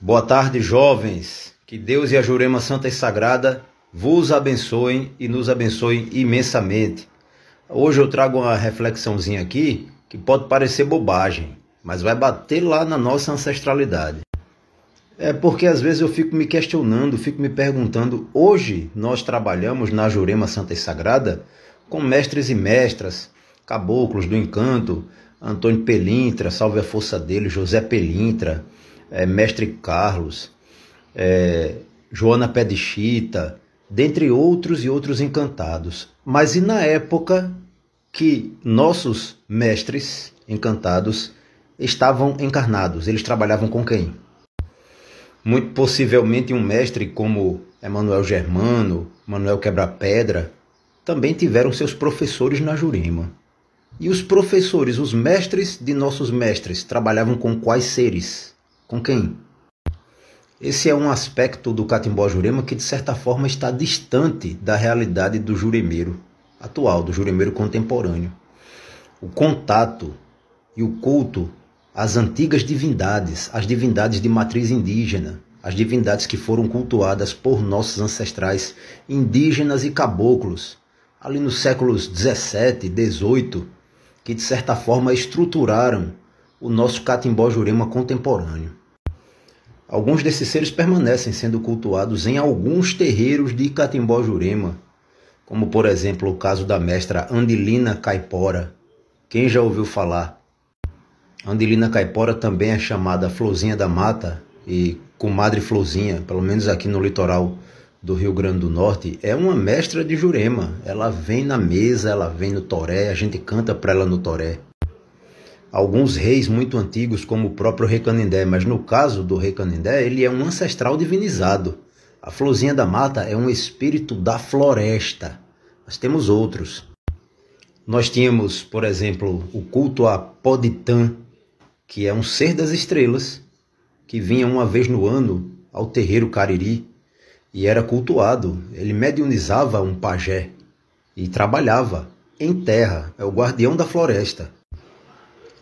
Boa tarde, jovens. Que Deus e a Jurema Santa e Sagrada vos abençoem e nos abençoem imensamente. Hoje eu trago uma reflexãozinha aqui que pode parecer bobagem, mas vai bater lá na nossa ancestralidade. É porque às vezes eu fico me questionando, fico me perguntando, hoje nós trabalhamos na Jurema Santa e Sagrada com mestres e mestras, caboclos do encanto, Antônio Pelintra, salve a força dele, José Pelintra, mestre Carlos, Joana Pé de Chita, dentre outros e outros encantados. Mas e na época que nossos mestres encantados estavam encarnados, eles trabalhavam com quem? Muito possivelmente um mestre como Emanuel Germano, Manuel Quebra-Pedra, também tiveram seus professores na Jurema. E os professores, os mestres de nossos mestres, trabalhavam com quais seres? Com quem? Esse é um aspecto do Catimbó Jurema que, de certa forma, está distante da realidade do juremeiro atual, do juremeiro contemporâneo. O contato e o culto às antigas divindades, as divindades de matriz indígena, as divindades que foram cultuadas por nossos ancestrais indígenas e caboclos, ali nos séculos 17, 18, que de certa forma estruturaram o nosso Catimbó Jurema contemporâneo. Alguns desses seres permanecem sendo cultuados em alguns terreiros de Catimbó Jurema, como por exemplo o caso da mestra Andilina Caipora. Quem já ouviu falar? Andilina Caipora também é chamada Florzinha da Mata e Comadre Florzinha, pelo menos aqui no litoral do Rio Grande do Norte, é uma mestra de Jurema. Ela vem na mesa, ela vem no toré, a gente canta para ela no toré. Alguns reis muito antigos, como o próprio Rei Canindé, mas no caso do Rei Canindé, ele é um ancestral divinizado. A Florzinha da Mata é um espírito da floresta. Nós temos outros. Nós tínhamos, por exemplo, o culto a Poditã, que é um ser das estrelas, que vinha uma vez no ano ao terreiro Cariri e era cultuado. Ele mediunizava um pajé e trabalhava em terra, é o guardião da floresta.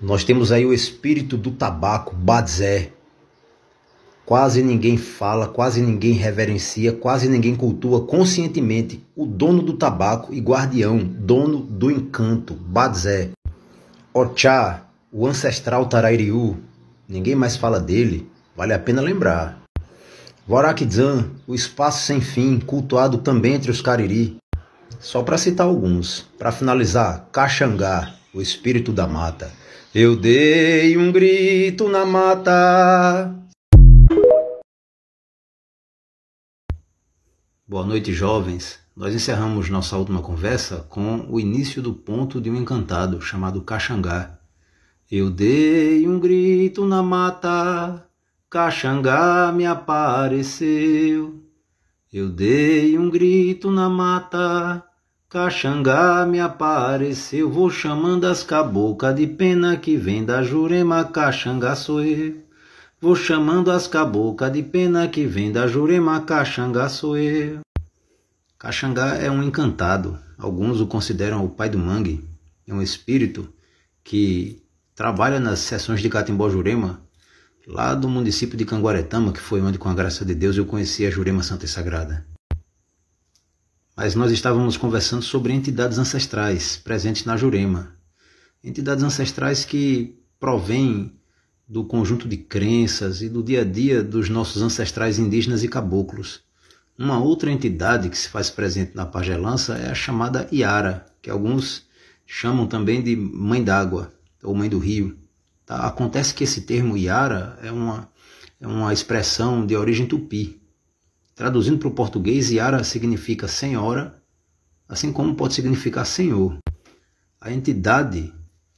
Nós temos aí o espírito do tabaco, Badzé. Quase ninguém fala, quase ninguém reverencia, quase ninguém cultua conscientemente o dono do tabaco e guardião, dono do encanto, Badzé. Ochá, o ancestral Tarairiú, ninguém mais fala dele, vale a pena lembrar. Voraquizan, o espaço sem fim, cultuado também entre os Cariri. Só para citar alguns. Para finalizar, Caxangá, o espírito da mata. Eu dei um grito na mata. Boa noite, jovens. Nós encerramos nossa última conversa com o início do ponto de um encantado chamado Caxangá. Eu dei um grito na mata, Caxangá me apareceu. Eu dei um grito na mata, Caxangá me apareceu. Vou chamando as cabocas de pena que vem da Jurema, Caxangá sou eu. Vou chamando as cabocas de pena que vem da Jurema, Caxangá sou eu. Caxangá é um encantado. Alguns o consideram o pai do mangue. É um espírito que trabalha nas sessões de Catimbó Jurema, lá do município de Canguaretama, que foi onde, com a graça de Deus, eu conheci a Jurema Santa e Sagrada. Mas nós estávamos conversando sobre entidades ancestrais presentes na Jurema. Entidades ancestrais que provêm do conjunto de crenças e do dia a dia dos nossos ancestrais indígenas e caboclos. Uma outra entidade que se faz presente na pagelança é a chamada Iara, que alguns chamam também de Mãe d'Água ou Mãe do Rio. Tá? Acontece que esse termo Iara é uma expressão de origem tupi. Traduzindo para o português, Iara significa senhora, assim como pode significar senhor. A entidade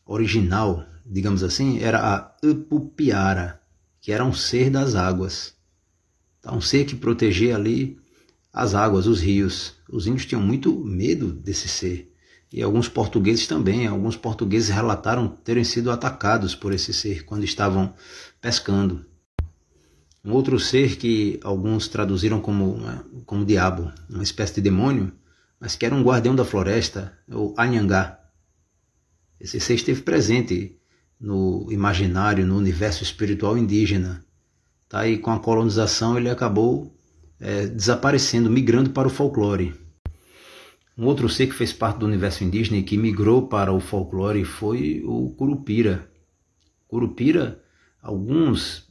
original, digamos assim, era a Upupiara, que era um ser das águas. Tá? Um ser que protegia ali as águas, os rios. Os índios tinham muito medo desse ser. E alguns portugueses também. Alguns portugueses relataram terem sido atacados por esse ser quando estavam pescando. Um outro ser que alguns traduziram como diabo, uma espécie de demônio, mas que era um guardião da floresta, o Anhangá. Esse ser esteve presente no imaginário, no universo espiritual indígena. tá? E com a colonização ele acabou desaparecendo, migrando para o folclore. Um outro ser que fez parte do universo indígena e que migrou para o folclore foi o Curupira. Curupira, alguns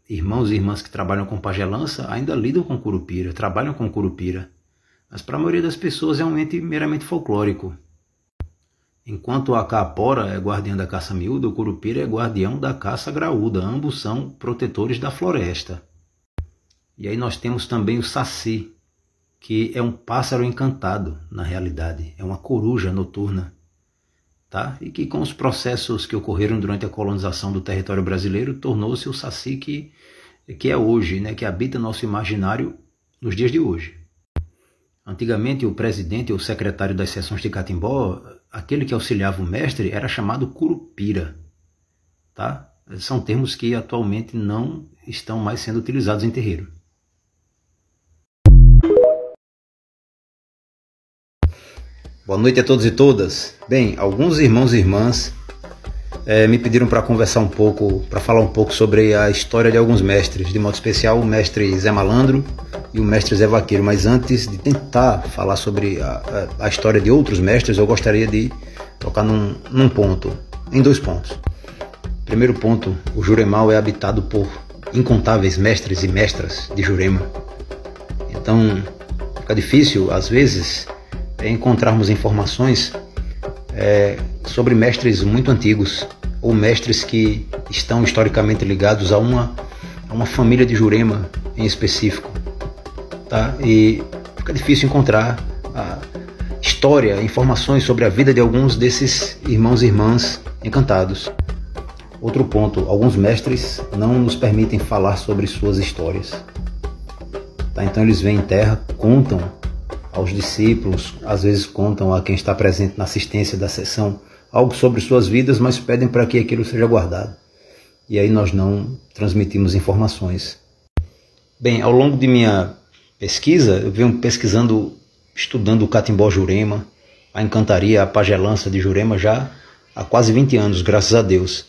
irmãos e irmãs que trabalham com pagelança ainda lidam com Curupira, trabalham com Curupira. Mas para a maioria das pessoas é um ente meramente folclórico. Enquanto a Caapora é guardiã da caça miúda, o Curupira é guardião da caça graúda. Ambos são protetores da floresta. E aí nós temos também o Saci, que é um pássaro encantado, na realidade. É uma coruja noturna. Tá? E que com os processos que ocorreram durante a colonização do território brasileiro, tornou-se o Saci que é hoje, né? Que habita nosso imaginário nos dias de hoje. Antigamente, o presidente ou secretário das seções de catimbó, aquele que auxiliava o mestre, era chamado Curupira. Tá? São termos que atualmente não estão mais sendo utilizados em terreiro. Boa noite a todos e todas. Bem, alguns irmãos e irmãs me pediram para conversar um pouco, para falar um pouco sobre a história de alguns mestres, de modo especial o mestre Zé Malandro e o mestre Zé Vaqueiro. Mas antes de tentar falar sobre a história de outros mestres, eu gostaria de tocar num ponto, em dois pontos. Primeiro ponto, o Jurema é habitado por incontáveis mestres e mestras de Jurema. Então, fica difícil, às vezes, encontrarmos informações sobre mestres muito antigos, ou mestres que estão historicamente ligados a uma família de Jurema em específico. Tá? E fica difícil encontrar história, informações sobre a vida de alguns desses irmãos e irmãs encantados. Outro ponto, alguns mestres não nos permitem falar sobre suas histórias. Tá? Então eles vêm em terra, contam aos discípulos, às vezes contam a quem está presente na assistência da sessão algo sobre suas vidas, mas pedem para que aquilo seja guardado. E aí nós não transmitimos informações. Bem, ao longo de minha pesquisa, eu venho pesquisando, estudando o catimbó Jurema, a encantaria, a pagelança de Jurema já há quase 20 anos, graças a Deus.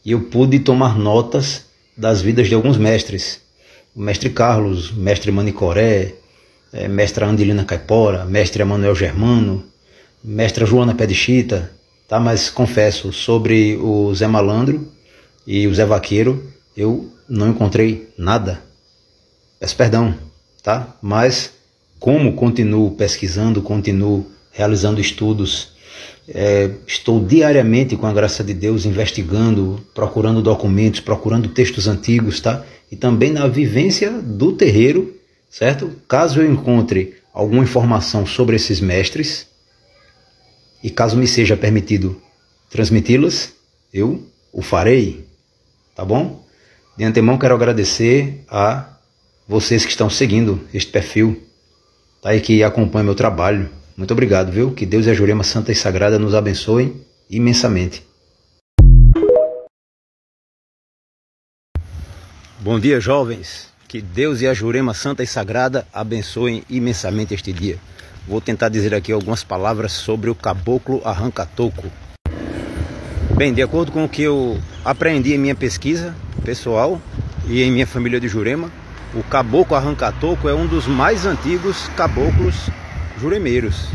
E eu pude tomar notas das vidas de alguns mestres. O mestre Carlos, o mestre Manicoré, mestra Andelina Caipora, mestre Emanuel Germano, mestra Joana Pé de Chita, tá? Mas confesso, sobre o Zé Malandro e o Zé Vaqueiro, eu não encontrei nada. Peço perdão, tá? Mas como continuo pesquisando, continuo realizando estudos, estou diariamente, com a graça de Deus, investigando, procurando documentos, procurando textos antigos, tá? E também na vivência do terreiro, certo? Caso eu encontre alguma informação sobre esses mestres, e caso me seja permitido transmiti-las, eu o farei, tá bom? De antemão quero agradecer a vocês que estão seguindo este perfil, tá? E que acompanham meu trabalho. Muito obrigado, viu? Que Deus e a Jurema Santa e Sagrada nos abençoem imensamente. Bom dia, jovens. Que Deus e a Jurema Santa e Sagrada abençoem imensamente este dia. Vou tentar dizer aqui algumas palavras sobre o caboclo arranca-toco. Bem, de acordo com o que eu aprendi em minha pesquisa pessoal e em minha família de Jurema, o caboclo arranca-toco é um dos mais antigos caboclos juremeiros.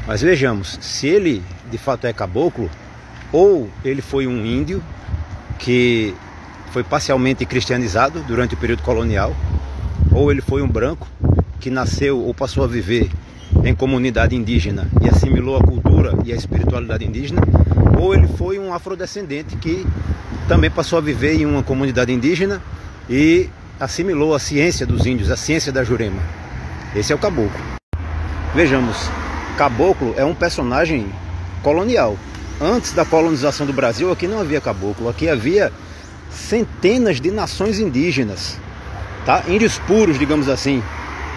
Mas vejamos, se ele de fato é caboclo, ou ele foi um índio que foi parcialmente cristianizado durante o período colonial, ou ele foi um branco que nasceu ou passou a viver em comunidade indígena e assimilou a cultura e a espiritualidade indígena, ou ele foi um afrodescendente que também passou a viver em uma comunidade indígena e assimilou a ciência dos índios, a ciência da Jurema. Esse é o caboclo. Vejamos, caboclo é um personagem colonial. Antes da colonização do Brasil, aqui não havia caboclo, aqui havia centenas de nações indígenas, tá? Índios puros, digamos assim,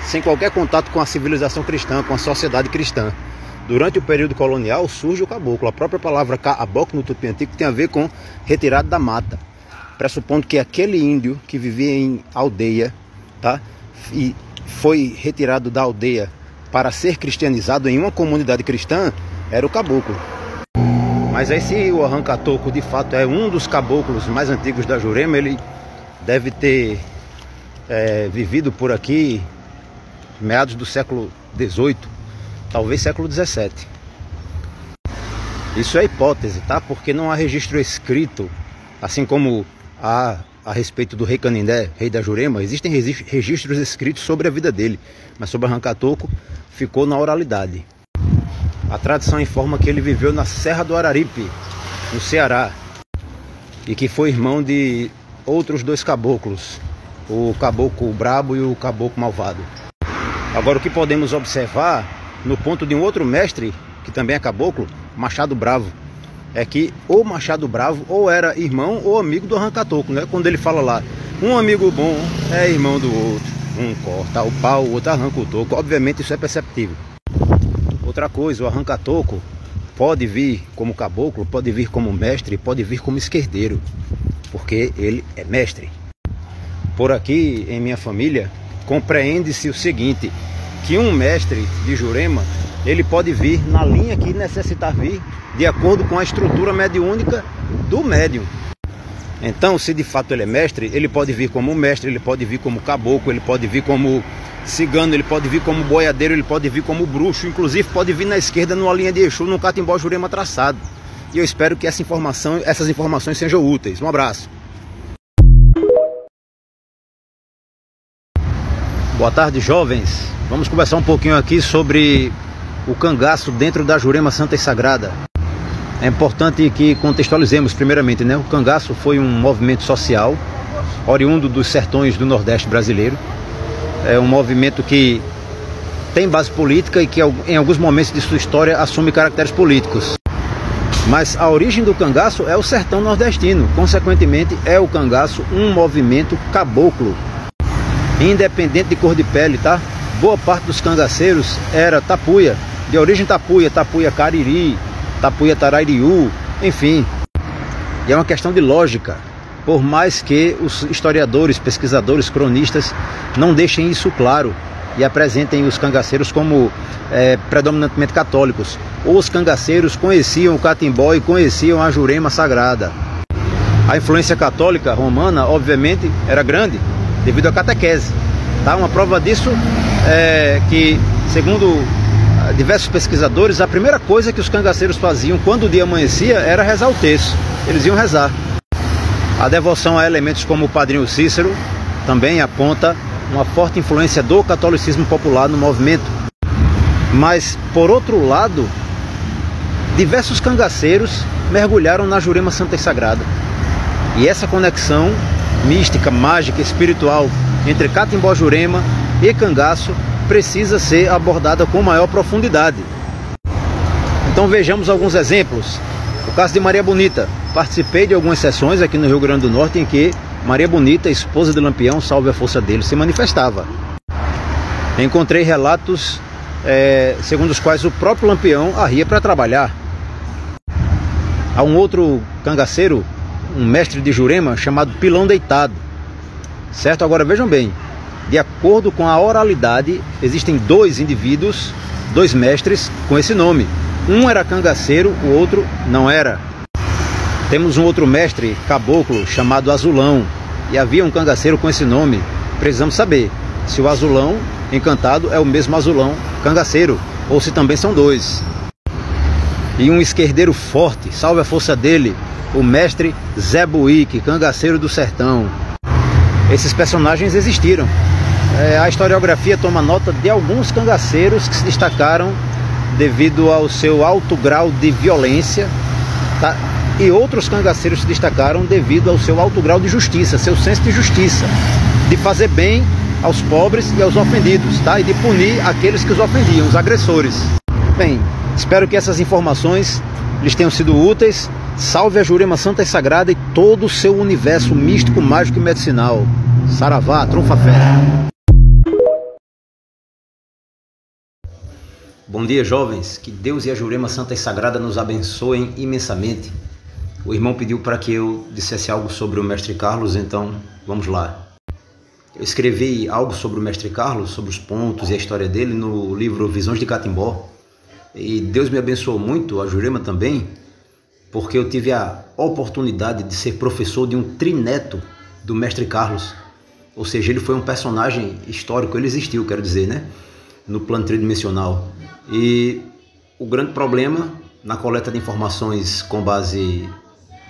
sem qualquer contato com a civilização cristã, com a sociedade cristã. Durante o período colonial surge o caboclo. A própria palavra caboclo no tupi antigo tem a ver com retirado da mata, pressupondo que aquele índio que vivia em aldeia, tá? E foi retirado da aldeia para ser cristianizado em uma comunidade cristã, era o caboclo. Mas aí, se o arranca-toco de fato é um dos caboclos mais antigos da Jurema, ele deve ter vivido por aqui meados do século XVIII, talvez século XVII. Isso é hipótese, tá? Porque não há registro escrito, assim como há a respeito do rei Canindé, rei da Jurema. Existem registros escritos sobre a vida dele, mas sobre Arrancatoco ficou na oralidade. A tradição informa que ele viveu na Serra do Araripe, no Ceará, e que foi irmão de outros dois caboclos, o caboclo brabo e o caboclo malvado. Agora, o que podemos observar no ponto de um outro mestre, que também é caboclo, Machado Bravo, é que o Machado Bravo ou era irmão ou amigo do Arrancatoco, né? Quando ele fala lá, um amigo bom é irmão do outro, um corta o pau, o outro arranca o toco. Obviamente isso é perceptível. Outra coisa, o Arrancatoco pode vir como caboclo, pode vir como mestre, pode vir como esquerdeiro, porque ele é mestre. Por aqui, em minha família, compreende-se o seguinte, que um mestre de Jurema, ele pode vir na linha que necessitar vir, de acordo com a estrutura mediúnica do médium. Então, se de fato ele é mestre, ele pode vir como mestre, ele pode vir como caboclo, ele pode vir como cigano, ele pode vir como boiadeiro, ele pode vir como bruxo, inclusive pode vir na esquerda numa linha de Exu, num catimbó Jurema traçado. E eu espero que essas informações sejam úteis. Um abraço. Boa tarde, jovens. Vamos conversar um pouquinho aqui sobre o cangaço dentro da Jurema Santa e Sagrada. É importante que contextualizemos primeiramente, né? O cangaço foi um movimento social oriundo dos sertões do Nordeste brasileiro. É um movimento que tem base política e que em alguns momentos de sua história assume caracteres políticos. Mas a origem do cangaço é o sertão nordestino. Consequentemente, é o cangaço um movimento caboclo, independente de cor de pele, tá? Boa parte dos cangaceiros era tapuia, de origem tapuia, tapuia cariri, tapuia tarairiú, enfim. E é uma questão de lógica, por mais que os historiadores, pesquisadores, cronistas não deixem isso claro e apresentem os cangaceiros como predominantemente católicos. Os cangaceiros conheciam o catimbó e conheciam a Jurema Sagrada. A influência católica romana, obviamente, era grande, devido à catequese. Tá? Uma prova disso é que, segundo diversos pesquisadores, a primeira coisa que os cangaceiros faziam quando o dia amanhecia era rezar o terço. Eles iam rezar. A devoção a elementos como o Padrinho Cícero também aponta uma forte influência do catolicismo popular no movimento. Mas, por outro lado, diversos cangaceiros mergulharam na Jurema Santa e Sagrada. E essa conexão mística, mágica, espiritual entre catimbó Jurema e cangaço precisa ser abordada com maior profundidade. Então vejamos alguns exemplos. O caso de Maria Bonita. Participei de algumas sessões aqui no Rio Grande do Norte em que Maria Bonita, esposa de Lampião, salve a força dele, se manifestava. Encontrei relatos segundo os quais o próprio Lampião a ria para trabalhar. Há um outro cangaceiro, um mestre de Jurema, chamado Pilão Deitado. Certo? Agora vejam bem, de acordo com a oralidade, existem dois indivíduos, dois mestres com esse nome. Um era cangaceiro, o outro não era. Temos um outro mestre caboclo chamado Azulão, e havia um cangaceiro com esse nome. Precisamos saber se o Azulão encantado é o mesmo Azulão cangaceiro, ou se também são dois. E um esquerdeiro forte, salve a força dele, o mestre Zé Buíque, cangaceiro do sertão. Esses personagens existiram. A historiografia toma nota de alguns cangaceiros que se destacaram devido ao seu alto grau de violência, tá? E outros cangaceiros se destacaram devido ao seu alto grau de justiça, seu senso de justiça, de fazer bem aos pobres e aos ofendidos, tá? E de punir aqueles que os ofendiam, os agressores. Bem, espero que essas informações lhes tenham sido úteis. Salve a Jurema Santa e Sagrada e todo o seu universo místico, mágico e medicinal. Saravá, trunfa fé. Bom dia, jovens. Que Deus e a Jurema Santa e Sagrada nos abençoem imensamente. O irmão pediu para que eu dissesse algo sobre o Mestre Carlos, então vamos lá. Eu escrevi algo sobre o Mestre Carlos, sobre os pontos e a história dele no livro Visões de Catimbó. E Deus me abençoou muito, a Jurema também, porque eu tive a oportunidade de ser professor de um trineto do Mestre Carlos. Ou seja, ele foi um personagem histórico, ele existiu, quero dizer, né? No plano tridimensional. E o grande problema na coleta de informações com base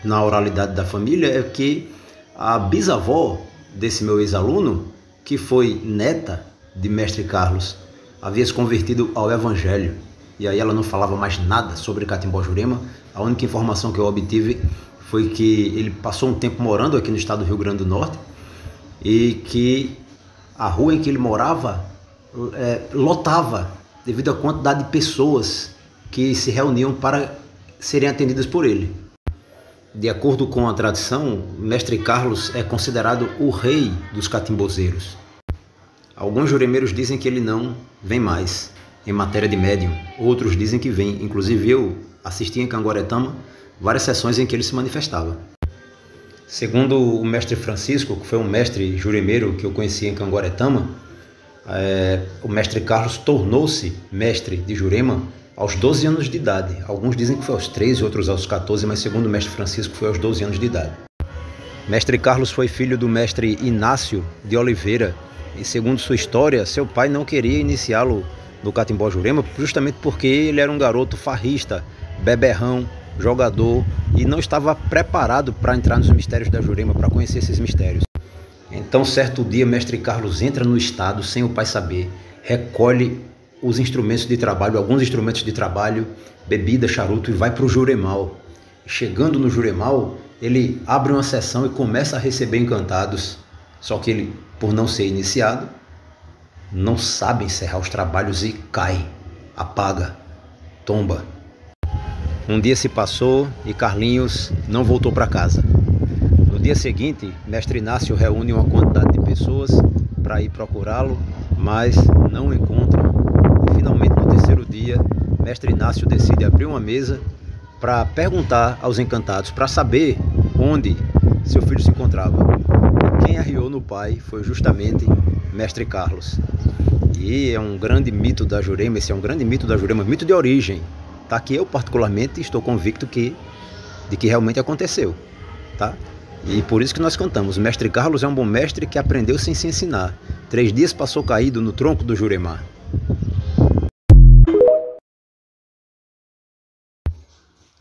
na oralidade da família é que a bisavó desse meu ex-aluno, que foi neta de Mestre Carlos, havia se convertido ao Evangelho. E aí ela não falava mais nada sobre Catimbó Jurema. A única informação que eu obtive foi que ele passou um tempo morando aqui no estado do Rio Grande do Norte e que a rua em que ele morava lotava devido à quantidade de pessoas que se reuniam para serem atendidas por ele. De acordo com a tradição, Mestre Carlos é considerado o rei dos catimbozeiros. Alguns juremeiros dizem que ele não vem mais em matéria de médium, outros dizem que vem. Inclusive eu assisti em Canguaretama várias sessões em que ele se manifestava. Segundo o mestre Francisco, que foi um mestre juremeiro que eu conheci em Canguaretama, o mestre Carlos tornou-se mestre de Jurema aos 12 anos de idade. Alguns dizem que foi aos 13, outros aos 14, mas segundo o mestre Francisco foi aos 12 anos de idade. Mestre Carlos foi filho do mestre Inácio de Oliveira e, segundo sua história, seu pai não queria iniciá-lo no Catimbó Jurema justamente porque ele era um garoto farrista, beberrão, jogador e não estava preparado para entrar nos mistérios da Jurema, para conhecer esses mistérios. Então, certo dia, Mestre Carlos entra no estado sem o pai saber, recolhe os instrumentos de trabalho, alguns instrumentos de trabalho, bebida, charuto e vai para o Juremal. Chegando no Juremal, ele abre uma sessão e começa a receber encantados, só que ele, por não ser iniciado, não sabe encerrar os trabalhos e cai, apaga, tomba. Um dia se passou e Carlinhos não voltou para casa. No dia seguinte, Mestre Inácio reúne uma quantidade de pessoas para ir procurá-lo, mas não o encontra. E finalmente, no terceiro dia, Mestre Inácio decide abrir uma mesa para perguntar aos encantados, para saber onde seu filho se encontrava. E quem arriou no pai foi justamente Mestre Carlos. E é um grande mito da Jurema, esse é um grande mito da Jurema, mito de origem, tá? Que eu particularmente estou convicto de que realmente aconteceu, tá? E por isso que nós cantamos, Mestre Carlos é um bom mestre que aprendeu sem se ensinar. 3 dias passou caído no tronco do Jurema.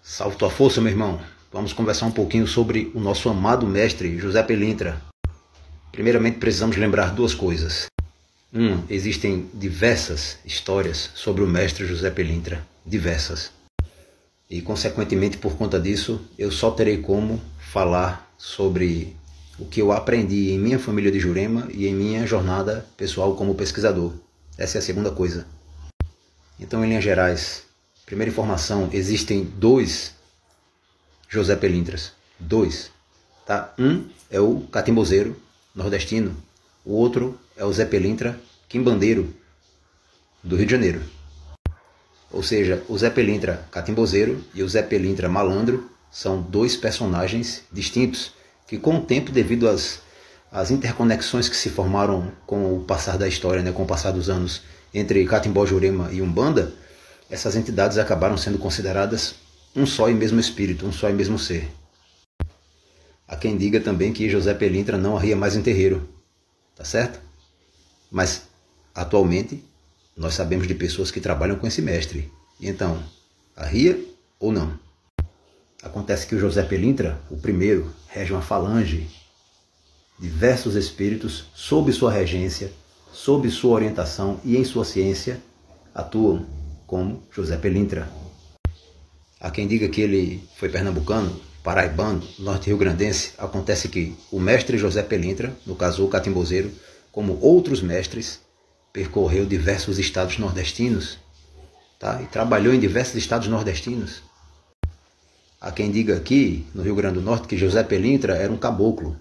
Salve tua força, meu irmão. Vamos conversar um pouquinho sobre o nosso amado mestre José Pelintra. Primeiramente precisamos lembrar 2 coisas. Existem diversas histórias sobre o mestre José Pelintra, diversas. E consequentemente, por conta disso, eu só terei como falar sobre o que eu aprendi em minha família de Jurema e em minha jornada pessoal como pesquisador. Essa é a segunda coisa. Então, em linhas gerais, primeira informação, existem 2 José Pelintras. 2. Tá? Um é o catimbozeiro nordestino. O outro é o Zé Pelintra quimbandeiro do Rio de Janeiro. Ou seja, o Zé Pelintra catimbozeiro e o Zé Pelintra malandro são 2 personagens distintos que, com o tempo, devido às interconexões que se formaram com o passar da história, né, com o passar dos anos entre Catimbó, Jurema e Umbanda, essas entidades acabaram sendo consideradas um só e mesmo espírito, um só e mesmo ser. Há quem diga também que José Pelintra não arria mais em terreiro, tá certo? Mas, atualmente, nós sabemos de pessoas que trabalham com esse mestre. E então, arria ou não? Acontece que o José Pelintra, o primeiro, rege uma falange. Diversos espíritos, sob sua regência, sob sua orientação e em sua ciência, atuam como José Pelintra. Há quem diga que ele foi pernambucano, paraibano, norte-rio-grandense. Acontece que o mestre José Pelintra, no caso o catimbozeiro, como outros mestres, percorreu diversos estados nordestinos, tá? E trabalhou em diversos estados nordestinos. Há quem diga aqui, no Rio Grande do Norte, que José Pelintra era um caboclo.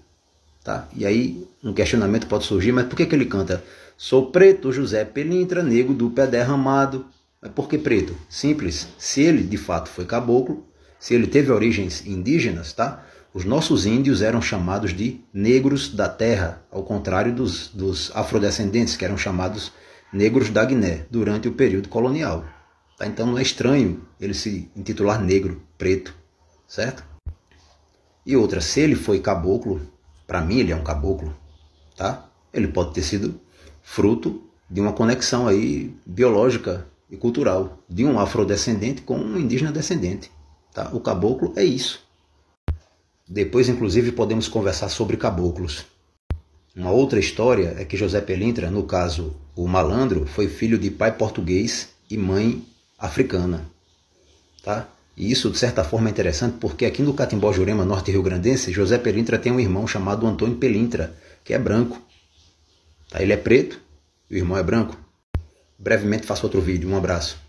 Tá? E aí um questionamento pode surgir, mas por que ele canta "Sou preto, José Pelintra, nego do pé derramado"? Mas por que preto? Simples, se ele de fato foi caboclo, se ele teve origens indígenas, tá? Os nossos índios eram chamados de negros da terra, ao contrário dos afrodescendentes, que eram chamados negros da Guiné, durante o período colonial. Tá? Então não é estranho ele se intitular negro, preto, certo? E outra, se ele foi caboclo, para mim ele é um caboclo, tá? Ele pode ter sido fruto de uma conexão aí biológica e cultural, de um afrodescendente com um indígena descendente, tá? O caboclo é isso. Depois, inclusive, podemos conversar sobre caboclos. Uma outra história é que José Pelintra, no caso o malandro, foi filho de pai português e mãe africana, tá? E isso, de certa forma, é interessante porque aqui no Catimbó, Jurema, norte rio-grandense, José Pelintra tem um irmão chamado Antônio Pelintra, que é branco. Tá? Ele é preto e o irmão é branco. Brevemente faço outro vídeo. Um abraço.